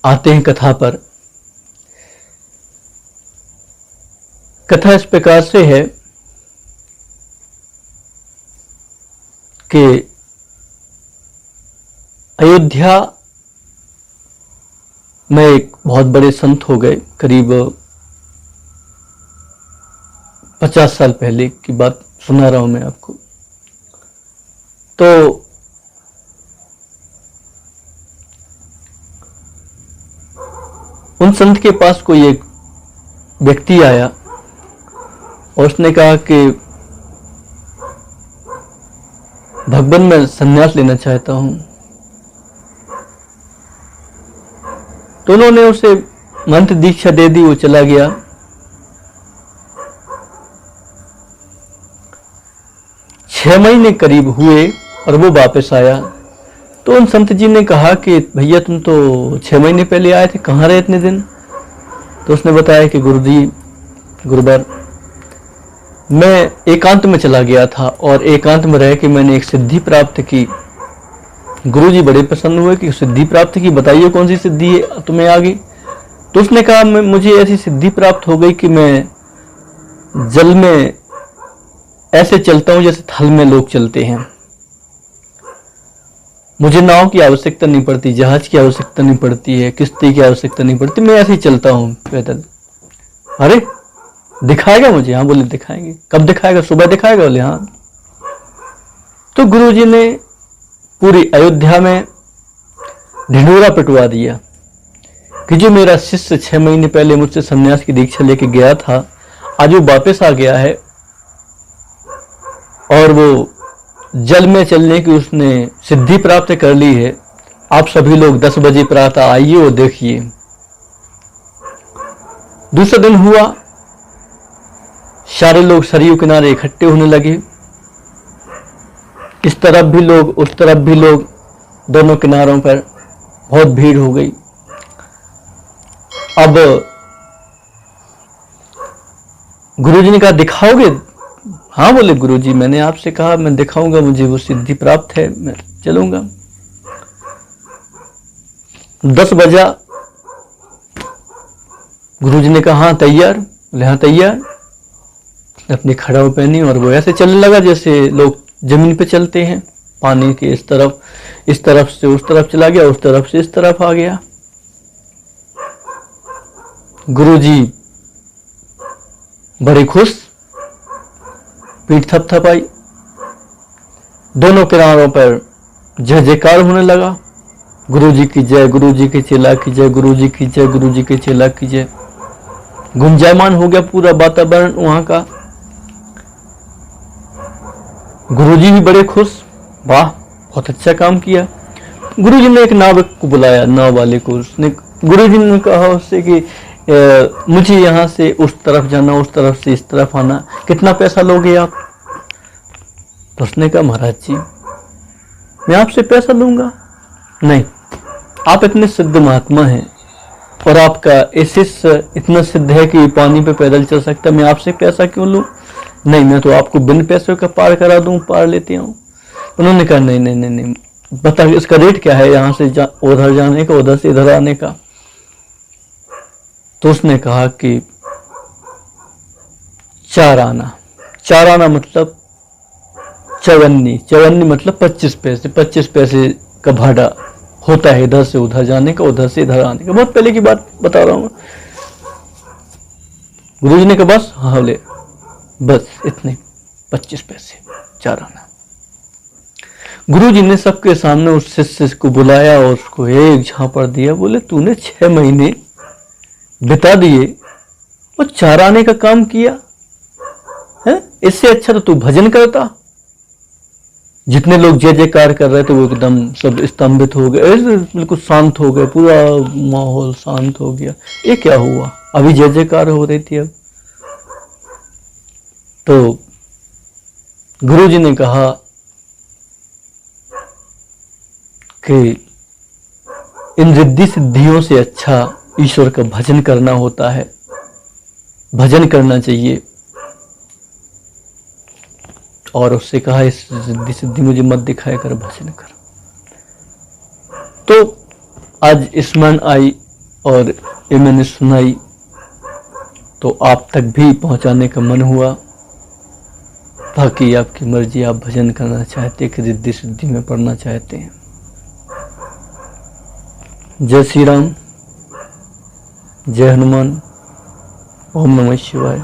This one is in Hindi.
आते हैं कथा पर। कथा इस प्रकार से है कि अयोध्या में एक बहुत बड़े संत हो गए। करीब 50 साल पहले की बात सुना रहा हूं मैं आपको। तो उन संत के पास कोई एक व्यक्ति आया और उसने कहा कि भगवान मैं संन्यास लेना चाहता हूं। तो उन्होंने उसे मंत्र दीक्षा दे दी, वो चला गया। छह महीने करीब हुए और वो वापस आया। तो उन संत जी ने कहा कि भैया तुम तो 6 महीने पहले आए थे, कहाँ रहे इतने दिन? तो उसने बताया कि गुरुजी, गुरुवर, मैं एकांत में चला गया था और एकांत में रह के मैंने एक सिद्धि प्राप्त की। गुरुजी बड़े प्रसन्न हुए कि सिद्धि प्राप्त की, बताइए कौन सी सिद्धि है तुम्हें आगे? तो उसने कहा मुझे ऐसी सिद्धि प्राप्त हो गई कि मैं जल में ऐसे चलता हूं जैसे थल में लोग चलते हैं। मुझे नाव की आवश्यकता नहीं पड़ती, जहाज की आवश्यकता नहीं पड़ती है, किश्ती की आवश्यकता नहीं पड़ती, मैं ऐसे ही चलता हूं पैदल। अरे दिखाएगा मुझे? हाँ बोले दिखाएंगे। कब दिखाएगा? सुबह दिखाएगा? बोले हाँ। तो गुरुजी ने पूरी अयोध्या में ढिंढोरा पिटवा दिया कि जो मेरा शिष्य 6 महीने पहले मुझसे संन्यास की दीक्षा लेके गया था, आज वो वापस आ गया है और वो जल में चलने की उसने सिद्धि प्राप्त कर ली है। आप सभी लोग 10 बजे प्रातः आइए और देखिए। दूसरा दिन हुआ, सारे लोग सरयू किनारे इकट्ठे होने लगे। इस तरफ भी लोग, उस तरफ भी लोग, दोनों किनारों पर बहुत भीड़ हो गई। अब गुरुजी ने कहा दिखाओगे? हाँ बोले गुरुजी, मैंने आपसे कहा मैं दिखाऊंगा, मुझे वो सिद्धि प्राप्त है, मैं चलूंगा। 10 बजा, गुरुजी ने कहा हाँ तैयार? बोले हाँ तैयार। अपनी खड़ाऊ पहनी और वो ऐसे चलने लगा जैसे लोग जमीन पे चलते हैं। पानी के इस तरफ से उस तरफ चला गया, उस तरफ से इस तरफ आ गया। गुरुजी बड़े खुश, पीठ थपथपाई। दोनों किनारों पर जय जयकार होने लगा, गुरुजी की जय, गुरुजी के चेला की जय, गुरुजी की जय, गुरुजी के चेला की जय। गुंजायमान हो गया पूरा वातावरण वहां का। गुरुजी भी बड़े खुश, वाह बहुत अच्छा काम किया। गुरुजी ने एक नाविक को बुलाया, नाव वाले को। उसने गुरुजी ने कहा उससे कि मुझे यहाँ से उस तरफ जाना, उस तरफ से इस तरफ आना, कितना पैसा लोगे आप? तो उसने कहा महाराज जी मैं आपसे पैसा लूंगा नहीं, आप इतने सिद्ध महात्मा हैं और आपका शिष्य इतना सिद्ध है कि पानी पे पैदल चल सकता है, मैं आपसे पैसा क्यों लूं? नहीं, मैं तो आपको बिन पैसों का पार करा दूं, पार लेते हूं। उन्होंने कहा नहीं नहीं नहीं नहीं, बता इसका रेट क्या है, यहाँ से उधर जाने का, उधर से इधर आने का? तो उसने कहा कि 4 आना। 4 आना मतलब चवन्नी, चवन्नी मतलब 25 पैसे। 25 पैसे का भाड़ा होता है इधर से उधर जाने का, उधर से इधर आने का। बहुत पहले की बात बता रहा हूँ। गुरुजी ने कहा बस? हाँ बोले बस इतने 25 पैसे, 4 आना। गुरुजी ने सबके सामने उस शिष्य को बुलाया और उसको एक झापड़ दिया। बोले तूने 6 महीने बिता दिए और 4 आने का काम किया है? इससे अच्छा तो तू भजन करता। जितने लोग जय जयकार कर रहे थे वो एकदम सब स्तंभित हो गए, बिल्कुल शांत हो गए, पूरा माहौल शांत हो गया। ये क्या हुआ? अभी जय जयकार हो रही थी। अब तो गुरुजी ने कहा कि इन रिद्धि सिद्धियों से अच्छा ईश्वर का भजन करना होता है, भजन करना चाहिए। और उससे कहा इस रिद्धि सिद्धि मुझे मत दिखाया कर, भजन कर। तो आज स्मरण आई और ये मैंने सुनाई तो आप तक भी पहुंचाने का मन हुआ। बाकी आपकी मर्जी, आप भजन करना चाहते कि रिद्धि सिद्धि में पढ़ना चाहते हैं। जय श्री राम, जय हनुमान, ओम नमः शिवाय।